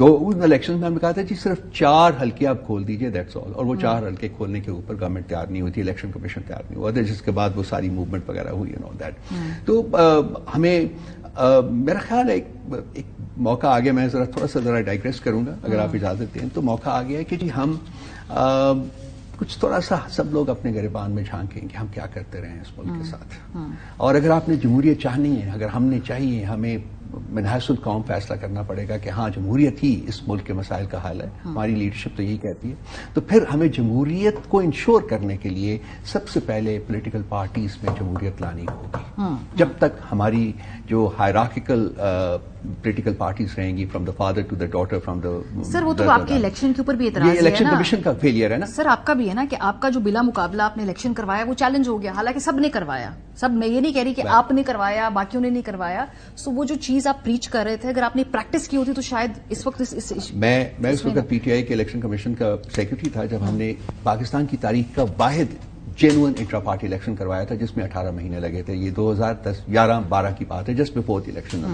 ان الیکشن میں ہم نے کہا تھا جی صرف 4 حلقے آپ کھول دیجئے دیٹس آل، اور وہ 4 حلقے کھولنے کے اوپر گورنمنٹ تیار نہیں ہوئی تھی، الیکشن کمیشن تیار نہیں ہوا تھا، جس کے بعد وہ ساری موومنٹ وغیرہ ہوئی اینڈ آل دیٹ. تو ہمیں میرا خیال ہے ایک موقع آ گیا، میں تھوڑا سا ڈائگریس کروں گا اگر آپ اجازت دیں، تو موقع آ گیا ہے کہ جی ہم کچھ تھوڑا سا سب لوگ اپنے گریبان میں جھانکیں کہ ہم کیا کرتے رہے ہیں اس ملک کے ساتھ. اور اگر آپ نے جمہوریت چاہنی ہے، اگر ہم نے چاہیے، ہمیں من حیث القوم فیصلہ کرنا پڑے گا کہ ہاں جمہوریت ہی اس ملک کے مسائل کا حل ہے، ہماری لیڈرشپ تو یہی کہتی ہے، تو پھر ہمیں جمہوریت کو انشور کرنے کے لیے سب سے پہلے پولیٹیکل پارٹیز میں جمہوریت لانی ہوگی. جب تک ہماری جو ہائرارکیکل پولیٹیکل پارٹیز رہیں گی، from the father to the daughter, from the. Sir وہ تو آپ کے الیکشن کے اوپر بھی اعتراض ہے نا، یہ الیکشن کمیشن کا فیلئر ہے نا سر. آپ کا بھی ہے نا کہ آپ کا جو بلا مقابلہ آپ نے الیکشن کروایا وہ چیلنج ہو گیا، حالانکہ سب نے کروایا. سب، میں یہ نہیں کہہ رہی کہ آپ نے کروایا باقیوں نے نہیں کروایا. سو وہ جو چیز آپ پریچ کر رہے تھے، اگر آپ نے پریکٹس کی ہوتی تو شاید اس وقت میں اس وقت پی ٹی آئی کے الیکشن کمیشن کا سیکرٹری تھا جب ہم نے پاکستان کی تاریخ کا واحد جینوئن انٹرا پارٹی الیکشن کروایا تھا، جس میں 18 مہینے لگے تھے. یہ 2011-12 کی بات ہے، جس میں فورتھ الیکشن.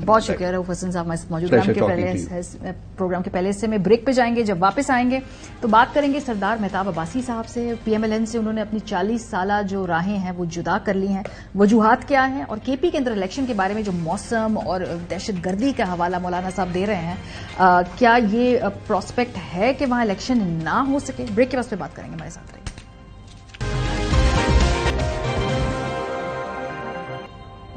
بہت شکریہ رؤف حسن صاحب ہمارے ساتھ موجود ہیں. پروگرام کے پہلے سے میں بریک پہ جائیں گے، جب واپس آئیں گے تو بات کریں گے سردار مہتاب عباسی صاحب سے. پی ایم ایل این سے انہوں نے اپنی 40 سالہ جو راہیں ہیں وہ جدا کر لی ہیں، وجوہات کیا ہیں، اور کے پی کے اندر الیکشن کے بارے میں جو موسم اور دہشت گردی کا حوالہ مولانا صاحب دے رہے ہیں، کیا یہ پراسپیکٹ ہے کہ وہاں الیکشن نہ ہو سکے؟ بریک کے بعد پہ بات کریں گے، ہمارے ساتھ رہیے.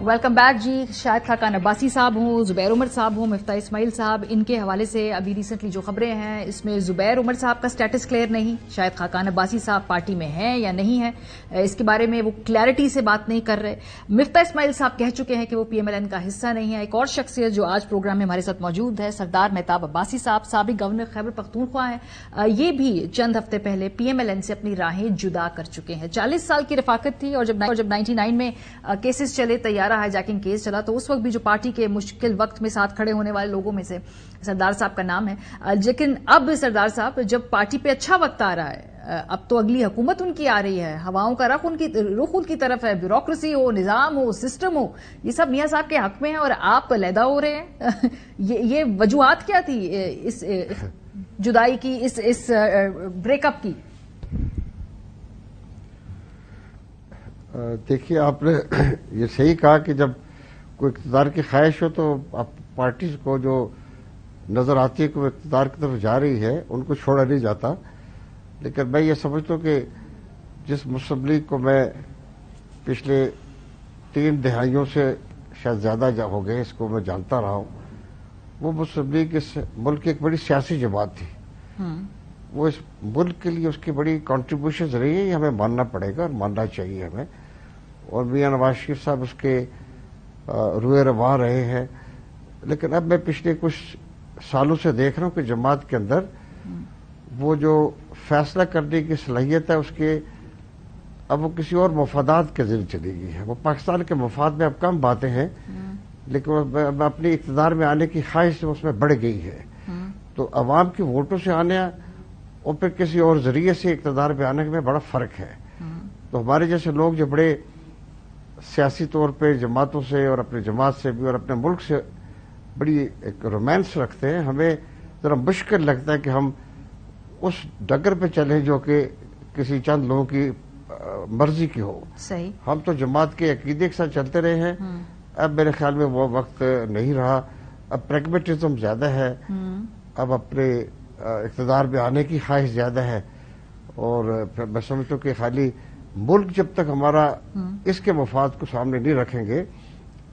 ویلکم بیک جی. شاہد خاقان عباسی صاحب ہوں، زبیر عمر صاحب ہوں، مفتاح اسماعیل صاحب. ان کے حوالے سے ابھی ریسنٹلی جو خبریں ہیں اس میں زبیر عمر صاحب کا سٹیٹس کلیئر نہیں، شاہد خاقان عباسی صاحب پارٹی میں ہیں یا نہیں ہیں اس کے بارے میں وہ کلیئرٹی سے بات نہیں کر رہے. مفتاح اسماعیل صاحب کہہ چکے ہیں کہ وہ پی ایم ایل این کا حصہ نہیں ہے. ایک اور شخصیت جو آج پروگرام میں ہمارے ساتھ موجود ہے، سردار مہتاب عباسی صاحب، سابق گورنر خیبر پختونخوا ہیں. یہ بھی چند ہفتے پہلے پی ایم ایل این سے اپنی راہیں جدا کر چکے ہیں. 40 سال کی رفاقت تھی، اور جب 99 میں کیسز چلے، طیارہ ہائی جیکنگ کیس چلا، تو اس وقت بھی جو پارٹی کے مشکل وقت میں ساتھ کھڑے ہونے والے لوگوں میں سے سردار صاحب کا نام ہے. لیکن اب سردار صاحب جب پارٹی پہ اچھا وقت آ رہا ہے، اب تو اگلی حکومت ان کی آ رہی ہے، ہواؤں کا رخ ان کی طرف ہے، بیوروکریسی ہو، نظام ہو، سسٹم ہو، یہ سب میاں صاحب کے حق میں ہے، اور آپ علیحدہ ہو رہے ہیں. یہ وجوہات کیا تھی اس جدائی کی، اس بریک اپ کی؟ دیکھیے، آپ نے یہ صحیح کہا کہ جب کوئی اقتدار کی خواہش ہو تو آپ پارٹیز کو جو نظر آتی ہے کہ وہ اقتدار کی طرف جا رہی ہے ان کو چھوڑا نہیں جاتا. لیکن میں یہ سمجھتا ہوں کہ جس مسلم لیگ کو میں پچھلے 3 دہائیوں سے شاید زیادہ ہو گئے اس کو میں جانتا رہا ہوں، وہ مسلم لیگ اس ملک کی ایک بڑی سیاسی جماعت تھی. وہ اس ملک کے لیے اس کی بڑی کنٹریبیوشنز رہی ہیں، یہ ہمیں ماننا پڑے گا اور ماننا چاہیے ہمیں. اور میاں نواز شریف صاحب اس کے روئے رواں رہے ہیں. لیکن اب میں پچھلے کچھ سالوں سے دیکھ رہا ہوں کہ جماعت کے اندر وہ جو فیصلہ کرنے کی صلاحیت ہے اس کے اب وہ کسی اور مفادات کے ذریعے چلی گئی ہے. وہ پاکستان کے مفاد میں اب کم باتیں ہیں، لیکن اپنی اقتدار میں آنے کی خواہش اس میں بڑھ گئی ہے. تو عوام کی ووٹوں سے آنے اور پھر کسی اور ذریعے سے اقتدار پہ آنے میں بڑا فرق ہے. تو ہمارے جیسے لوگ جو بڑے سیاسی طور پہ جماعتوں سے اور اپنے جماعت سے بھی اور اپنے ملک سے بڑی ایک رومانس رکھتے ہیں، ہمیں ذرا مشکل لگتا ہے کہ ہم اس ڈگر پہ چلیں جو کہ کسی چند لوگوں کی مرضی کی ہو. صحیح. ہم تو جماعت کے عقیدے کے ساتھ چلتے رہے ہیں. اب میرے خیال میں وہ وقت نہیں رہا. اب پریگمیٹزم زیادہ ہے، اب اپنے اقتدار میں آنے کی خواہش زیادہ ہے. اور پھر میں سمجھتا ہوں کہ خالی ملک جب تک ہمارا اس کے مفاد کو سامنے نہیں رکھیں گے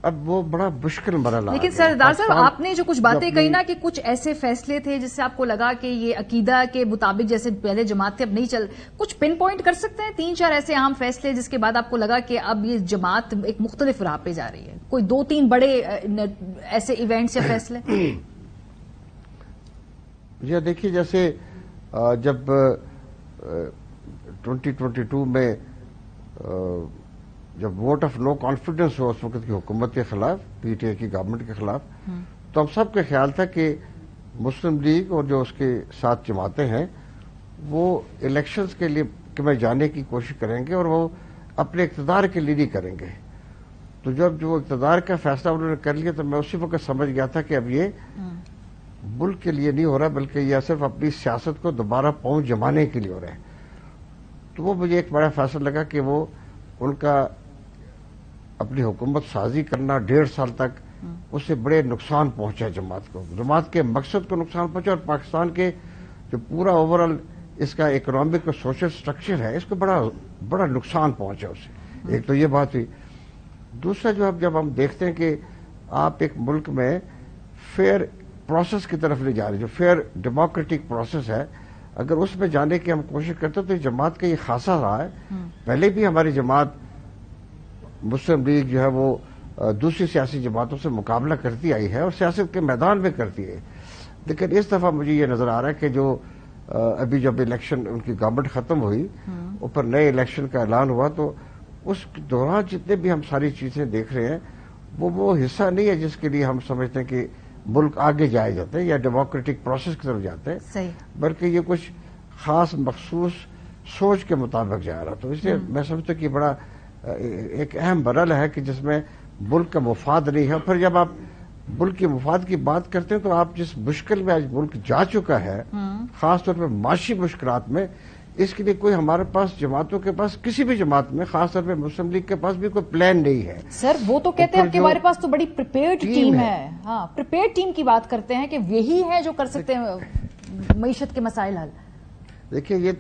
اب وہ بڑا مشکل مرحلہ. لیکن سردار صاحب آپ نے جو کچھ باتیں کہی نا کہ کچھ ایسے فیصلے تھے جس سے آپ کو لگا کہ یہ عقیدہ کے مطابق جیسے پہلے جماعت تھے اب نہیں چل، کچھ پن پوائنٹ کر سکتے ہیں 3-4 ایسے اہم فیصلے جس کے بعد آپ کو لگا کہ اب یہ جماعت ایک مختلف راہ پہ جا رہی ہے؟ کوئی 2-3 بڑے ایسے ایونٹس یا فیصلے؟ جی دیکھیے، جیسے جب 2022 میں جب ووٹ آف نو کانفیڈنس ہوا اس وقت کی حکومت کے خلاف، پی ٹی آئی کی گورنمنٹ کے خلاف، تو ہم سب کا خیال تھا کہ مسلم لیگ اور جو اس کے ساتھ جماعتیں ہیں وہ الیکشنز کے لیے میں جانے کی کوشش کریں گے اور وہ اپنے اقتدار کے لیے نہیں کریں گے. تو جب جو اقتدار کا فیصلہ انہوں نے کر لیا تو میں اسی وقت سمجھ گیا تھا کہ اب یہ ملک کے لیے نہیں ہو رہا، بلکہ یہ صرف اپنی سیاست کو دوبارہ پاؤں جمانے کے لیے ہو رہا ہے. تو وہ مجھے ایک بڑا فیصلہ لگا کہ وہ ان کا اپنی حکومت سازی کرنا 1.5 سال تک، اس سے بڑے نقصان پہنچا جماعت کو، جماعت کے مقصد کو نقصان پہنچا، اور پاکستان کے جو پورا اوور آل اس کا اکنامک اور سوشل سٹرکچر ہے اس کو بڑا نقصان پہنچا اس سے. ایک تو یہ بات ہوئی. دوسرا جب ہم دیکھتے ہیں کہ آپ ایک ملک میں فیئر پروسیس کی طرف لے جا رہے، جو فیئر ڈیموکریٹک پروسیس ہے، اگر اس میں جانے کی ہم کوشش کرتے تو جماعت کا یہ خاصا رہا ہے. پہلے بھی ہماری جماعت مسلم لیگ جو ہے وہ دوسری سیاسی جماعتوں سے مقابلہ کرتی آئی ہے اور سیاست کے میدان میں کرتی ہے، لیکن اس دفعہ مجھے یہ نظر آ رہا ہے کہ جو ابھی جب الیکشن ان کی گورنمنٹ ختم ہوئی، اوپر نئے الیکشن کا اعلان ہوا، تو اس دوران جتنے بھی ہم ساری چیزیں دیکھ رہے ہیں وہ حصہ نہیں ہے جس کے لیے ہم سمجھتے ہیں کہ ملک آگے جائے جاتے ہیں یا ڈیموکریٹک پروسیس کی طرف جاتے ہیں، بلکہ یہ کچھ خاص مخصوص سوچ کے مطابق جا رہا. تو اس لیے میں سمجھتا ہوں کہ بڑا ایک اہم مرحلہ ہے کہ جس میں ملک کا مفاد نہیں ہے. پھر جب آپ ملک کے مفاد کی بات کرتے ہیں تو آپ جس مشکل میں آج ملک جا چکا ہے، خاص طور پہ معاشی مشکلات میں، اس کے لیے کوئی ہمارے پاس جماعتوں کے پاس، کسی بھی جماعت میں، خاص طور پہ مسلم لیگ کے پاس بھی کوئی پلان نہیں ہے. سر وہ تو کہتے ہیں کہ ہمارے پاس تو بڑی پریپیئرڈ ٹیم ہے. ہاں، پریپیئرڈ ٹیم کی بات کرتے ہیں کہ یہی ہے جو کر سکتے ہیں معیشت کے مسائل حل. دیکھیے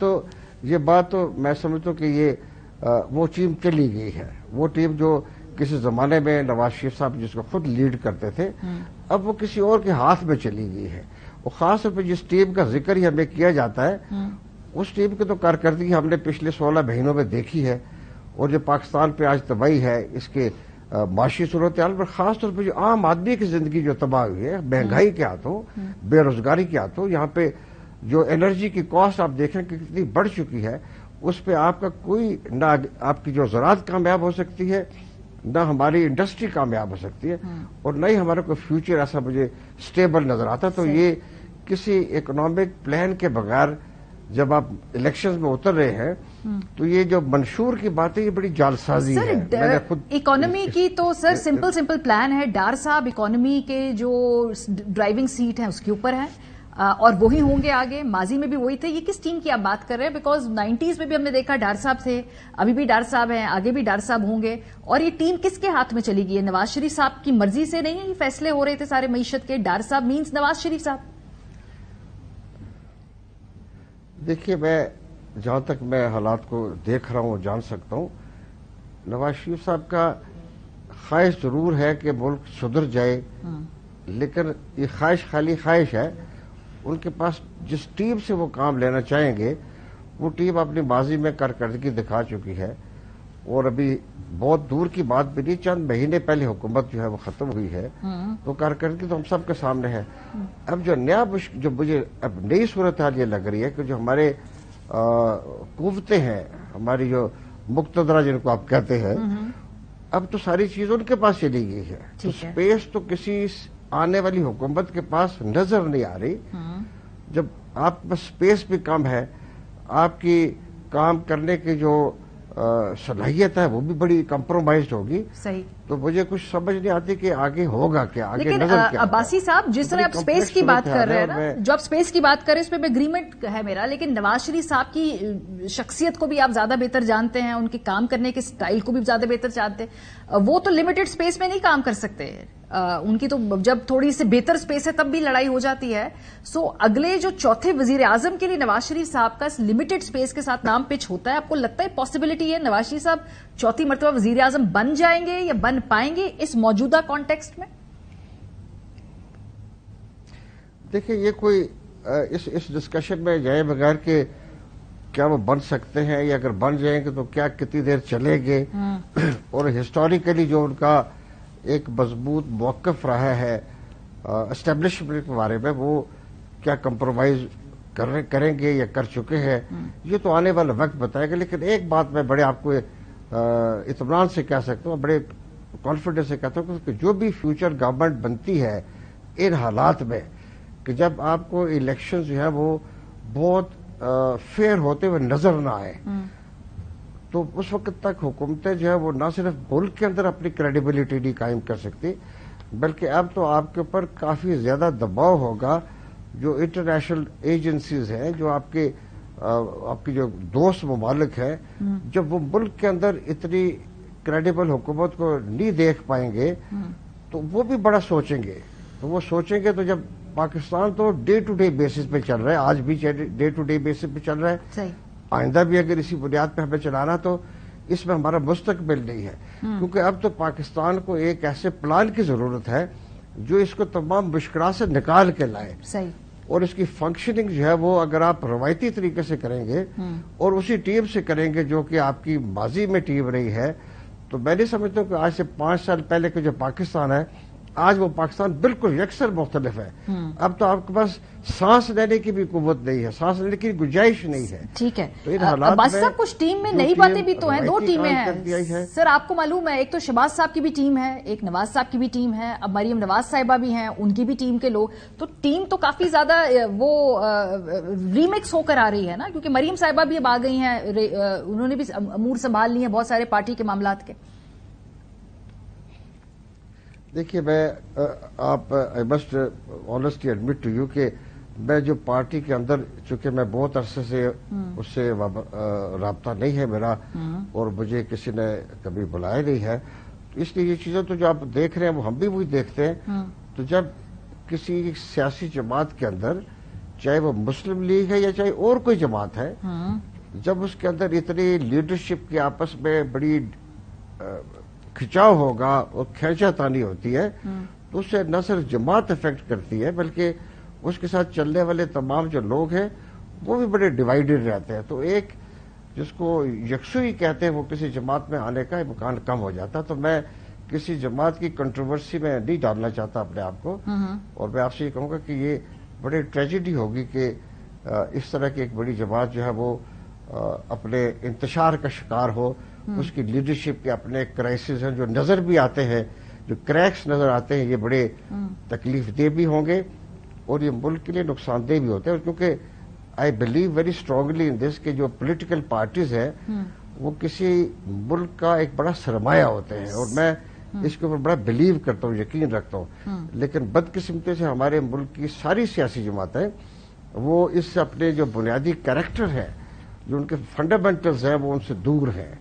یہ بات تو میں سمجھتا ہوں کہ یہ وہ ٹیم چلی گئی ہے. وہ ٹیم جو کسی زمانے میں نواز شریف صاحب جس کو خود لیڈ کرتے تھے، اب وہ کسی اور کے ہاتھ میں چلی گئی ہے. اور خاص طور پہ جس ٹیم کا ذکر ہی ہمیں کیا جاتا ہے، اس ٹیم کی تو کارکردگی ہم نے پچھلے 16 مہینوں میں دیکھی ہے. اور جو پاکستان پہ آج تباہی ہے، اس کے معاشی صورتحال پر، خاص طور پہ جو عام آدمی کی زندگی جو تباہ ہوئی ہے، مہنگائی کے ہاتھوں، بے روزگاری کے ہاتھوں، یہاں پہ جو انرجی کی کاسٹ آپ دیکھیں کہ کتنی بڑھ چکی ہے، اس پہ آپ کا کوئی نہ آپ کی جو زراعت کامیاب ہو سکتی ہے، نہ ہماری انڈسٹری کامیاب ہو سکتی ہے، اور نہ ہی ہمارا کوئی فیوچر ایسا مجھے سٹیبل نظر آتا. تو یہ کسی اکنامک پلان کے بغیر جب آپ الیکشنز میں اتر رہے ہیں تو یہ جو منشور کی بات ہے یہ بڑی جعلسازی ہے. میں نے خود اکانومی کی تو سر سمپل پلان ہے. ڈار صاحب اکانومی کے جو ڈرائیونگ سیٹ ہیں اس کے اوپر ہیں اور وہی ہوں گے آگے. ماضی میں بھی وہی تھے. یہ کس ٹیم کی آپ بات کر رہے ہیں؟ بیکاز 90s میں بھی ہم نے دیکھا ڈار صاحب تھے، ابھی بھی ڈار صاحب ہیں، آگے بھی ڈار صاحب ہوں گے. اور یہ ٹیم کس کے ہاتھ میں چلی گئی ہے؟ نواز شریف صاحب کی مرضی سے نہیں ہے یہ فیصلے ہو رہے تھے سارے معیشت کے؟ ڈار صاحب مینز نواز شریف صاحب. دیکھیے، میں جہاں تک میں حالات کو دیکھ رہا ہوں اور جان سکتا ہوں، نواز شریف صاحب کا خواہش ضرور ہے کہ ملک سدھر جائے، لیکن یہ خواہش خالی خواہش ہے. ان کے پاس جس ٹیم سے وہ کام لینا چاہیں گے وہ ٹیم اپنی ماضی میں کارکردگی دکھا چکی ہے، اور ابھی بہت دور کی بات بھی نہیں، چند مہینے پہلے حکومت جو ہے وہ ختم ہوئی ہے، تو کارکردگی تو ہم سب کے سامنے ہے. اب جو جو مجھے اب نئی صورتحال یہ لگ رہی ہے کہ جو ہمارے قوتیں ہیں، ہماری جو مقتدرہ جن کو آپ کہتے ہیں، اب تو ساری چیز ان کے پاس چلی گئی ہے. تو اسپیس تو کسی آنے والی حکومت کے پاس نظر نہیں آ رہی. جب آپ کے پاس اسپیس بھی کم ہے، آپ کی کام کرنے کی جو صلاحیت ہے وہ بھی بڑی کمپرومائزڈ ہوگی. صحیح. تو مجھے کچھ سمجھ نہیں آتی کہ آگے ہوگا کیا، آگے لیکن نظر کیا. عباسی صاحب جس طرح آپ اسپیس کی بات کر رہے ہیں نا، جو آپ اسپیس کی بات کر رہے ہیں اس پہ اگریمنٹ ہے میرا، لیکن نواز شریف صاحب کی شخصیت کو بھی آپ زیادہ بہتر جانتے ہیں، ان کے کام کرنے کے سٹائل کو بھی زیادہ بہتر جانتے ہیں. وہ تو لمیٹڈ اسپیس میں نہیں کام کر سکتے. ان کی تو جب تھوڑی سی بہتر اسپیس ہے تب بھی لڑائی ہو جاتی ہے. سو اگلے جو چوتھے وزیر اعظم کے لیے نواز شریف صاحب کا لمیٹڈ اسپیس کے ساتھ نام پچ ہوتا ہے. آپ کو لگتا ہے پاسبلٹی ہے نواز شریف صاحب چوتھی مرتبہ وزیر اعظم بن جائیں گے یا بن پائیں گے اس موجودہ کانٹیکسٹ میں؟ دیکھیں، یہ کوئی اس ڈسکشن میں جائے بغیر کہ کیا وہ بن سکتے ہیں، یا اگر بن جائیں گے تو کیا کتنی دیر چلیں گے، اور ہسٹوریکلی جو ان کا ایک مضبوط موقف رہا ہے اسٹیبلشمنٹ کے بارے میں، وہ کیا کمپرومائز کریں گے یا کر چکے ہیں، یہ تو آنے والا وقت بتائے گا. لیکن ایک بات میں بڑے آپ کو اطمینان سے کہہ سکتا ہوں، بڑے کانفیڈنس سے کہتا ہوں کہ جو بھی فیوچر گورنمنٹ بنتی ہے ان حالات میں، کہ جب آپ کو الیکشن جو ہے وہ بہت فیئر ہوتے ہوئے نظر نہ آئے، تو اس وقت تک حکومتیں جو ہے وہ نہ صرف ملک کے اندر اپنی کریڈیبلٹی نہیں قائم کر سکتی، بلکہ اب تو آپ کے اوپر کافی زیادہ دباؤ ہوگا جو انٹرنیشنل ایجنسیز ہیں، جو آپ کی جو دوست ممالک ہیں، جب وہ ملک کے اندر اتنی کریڈیبل حکومت کو نہیں دیکھ پائیں گے تو وہ بھی بڑا سوچیں گے. تو وہ سوچیں گے تو جب پاکستان تو ڈے ٹو ڈے بیسس پہ چل رہا ہے، آج بھی ڈے ٹو ڈے بیسس پہ چل رہا ہے، آئندہ بھی اگر اسی بنیاد پہ ہمیں چلانا تو اس میں ہمارا مستقبل نہیں ہے. کیونکہ اب تو پاکستان کو ایک ایسے پلان کی ضرورت ہے جو اس کو تمام مشکلات سے نکال کے لائے. اور اس کی فنکشننگ جو ہے وہ اگر آپ روایتی طریقے سے کریں گے اور اسی ٹیم سے کریں گے جو کہ آپ کی ماضی میں ٹیم رہی ہے، تو میں نہیں سمجھتا ہوں کہ آج سے 5 سال پہلے کا جو پاکستان ہے آج وہ پاکستان بالکل یکسر مختلف ہے. اب تو آپ کے پاس سانس لینے کی بھی قوت نہیں ہے، سانس لینے کی گنجائش نہیں ہے. ٹھیک ہے. تو ان حالات عباس میں صاحب کچھ ٹیم میں نئی باتیں بھی تو ہیں، 2 ٹیمیں ہیں سر. آپ کو معلوم ہے ایک تو شہباز صاحب کی بھی ٹیم ہے، ایک نواز صاحب کی بھی ٹیم ہے، اب مریم نواز صاحبہ بھی ہیں، ان کی بھی ٹیم کے لوگ. تو ٹیم تو کافی زیادہ وہ ریمکس ہو کر آ رہی ہے نا، کیونکہ مریم صاحبہ بھی اب آ گئی ہیں، انہوں نے بھی امور سنبھال لی ہیں بہت سارے پارٹی کے معاملات کے. دیکھیے آپ I must honestly admit to you کہ میں جو پارٹی کے اندر، چونکہ میں بہت عرصے سے اس سے رابطہ نہیں ہے میرا اور مجھے کسی نے کبھی بلایا نہیں ہے، تو اس لیے یہ چیزیں تو جو آپ دیکھ رہے ہیں وہ ہم بھی وہی دیکھتے ہیں. تو جب کسی سیاسی جماعت کے اندر، چاہے وہ مسلم لیگ ہے یا چاہے اور کوئی جماعت ہے، جب اس کے اندر اتنی لیڈرشپ کی آپس میں بڑی کھچاؤ ہوگا اور کھینچا تانی ہوتی ہے تو اس سے نہ صرف جماعت افیکٹ کرتی ہے بلکہ اس کے ساتھ چلنے والے تمام جو لوگ ہیں وہ بھی بڑے ڈیوائیڈڈ رہتے ہیں. تو ایک جس کو یکسوئی کہتے ہیں وہ کسی جماعت میں آنے کا امکان کم ہو جاتا. تو میں کسی جماعت کی کنٹروورسی میں نہیں ڈالنا چاہتا اپنے آپ کو، اور میں آپ سے یہ کہوں گا کہ یہ بڑی ٹریجڈی ہوگی کہ اس طرح کی ایک بڑی جماعت جو ہے وہ اپنے انتشار کا شکار ہو. اس کی لیڈرشپ کے اپنے کرائسس ہیں جو نظر بھی آتے ہیں، جو کریکس نظر آتے ہیں، یہ بڑے تکلیف دہ بھی ہوں گے اور یہ ملک کے لیے نقصان دہ بھی ہوتے ہیں. کیونکہ آئی بلیو ویری اسٹرانگلی ان دس کہ جو پولیٹیکل پارٹیز ہیں وہ کسی ملک کا ایک بڑا سرمایہ ہوتے ہیں، اور میں اس کے اوپر بڑا بلیو کرتا ہوں، یقین رکھتا ہوں. لیکن بدقسمتی سے ہمارے ملک کی ساری سیاسی جماعتیں وہ اس سے اپنے جو بنیادی کریکٹر ہے، جو ان کے فنڈامنٹلز ہیں، وہ ان سے دور ہیں.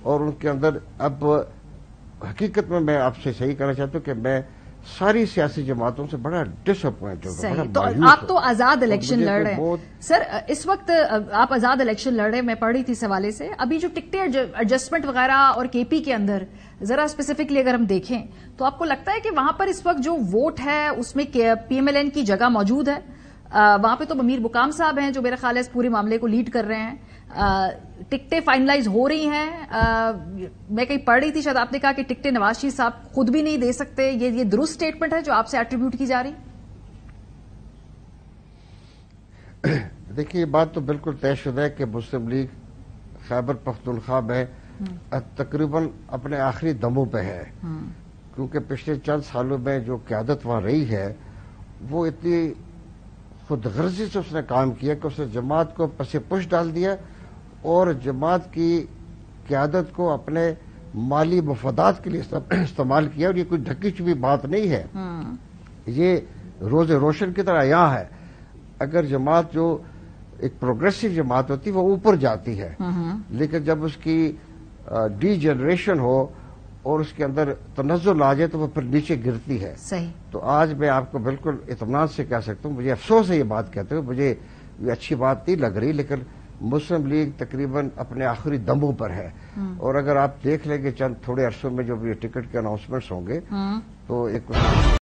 اور ان کے اندر اب حقیقت میں آپ سے صحیح کہنا چاہتا ہوں کہ میں ساری سیاسی جماعتوں سے بڑا ڈس اپوائنٹ ہوں. تو آپ تو آزاد الیکشن لڑ رہے ہیں سر، اس وقت آپ آزاد الیکشن لڑ رہے ہیں. میں پڑھ رہی تھی اس حوالے سے ابھی جو ٹکٹیں ایڈجسٹمنٹ وغیرہ اور کے پی کے اندر ذرا اسپیسیفکلی اگر ہم دیکھیں تو آپ کو لگتا ہے کہ وہاں پر اس وقت جو ووٹ ہے اس میں پی ایم ایل این کی جگہ موجود ہے؟ وہاں پہ تو امیر بکام صاحب ہیں جو میرے خیال ہے اس پورے معاملے کو لیڈ کر رہے ہیں. ٹکٹیں فائنلائز ہو رہی ہیں. میں کہیں پڑھ رہی تھی، شاید آپ نے کہا کہ ٹکٹیں نواز شریف صاحب خود بھی نہیں دے سکتے. یہ درست سٹیٹمنٹ ہے جو آپ سے ایٹریبیوٹ کی جا رہی؟ دیکھیے یہ بات تو بالکل طے شدہ ہے کہ مسلم لیگ خیبر پختونخوا میں تقریباً اپنے آخری دموں پہ ہے. کیونکہ پچھلے چند سالوں میں جو قیادت وہاں رہی ہے وہ اتنی خود غرضی سے اس نے کام کیا کہ اس نے جماعت کو پس پش ڈال دیا اور جماعت کی قیادت کو اپنے مالی مفادات کے لیے استعمال کیا. اور یہ کوئی ڈھکی چھپی بات نہیں ہے، یہ روز روشن کی طرح یہاں ہے. اگر جماعت جو ایک پروگریسو جماعت ہوتی وہ اوپر جاتی ہے، لیکن جب اس کی ڈی جنریشن ہو اور اس کے اندر تنزل آ جائے تو وہ پھر نیچے گرتی ہے. صحیح. تو آج میں آپ کو بالکل اطمینان سے کہہ سکتا ہوں، مجھے افسوس ہے یہ بات کہتے ہوئے، مجھے یہ اچھی بات نہیں لگ رہی، لیکن مسلم لیگ تقریباً اپنے آخری دموں پر ہے. اور اگر آپ دیکھ لیں گے چند تھوڑے عرصوں میں جو یہ ٹکٹ کے اناؤنسمنٹس ہوں گے تو ایک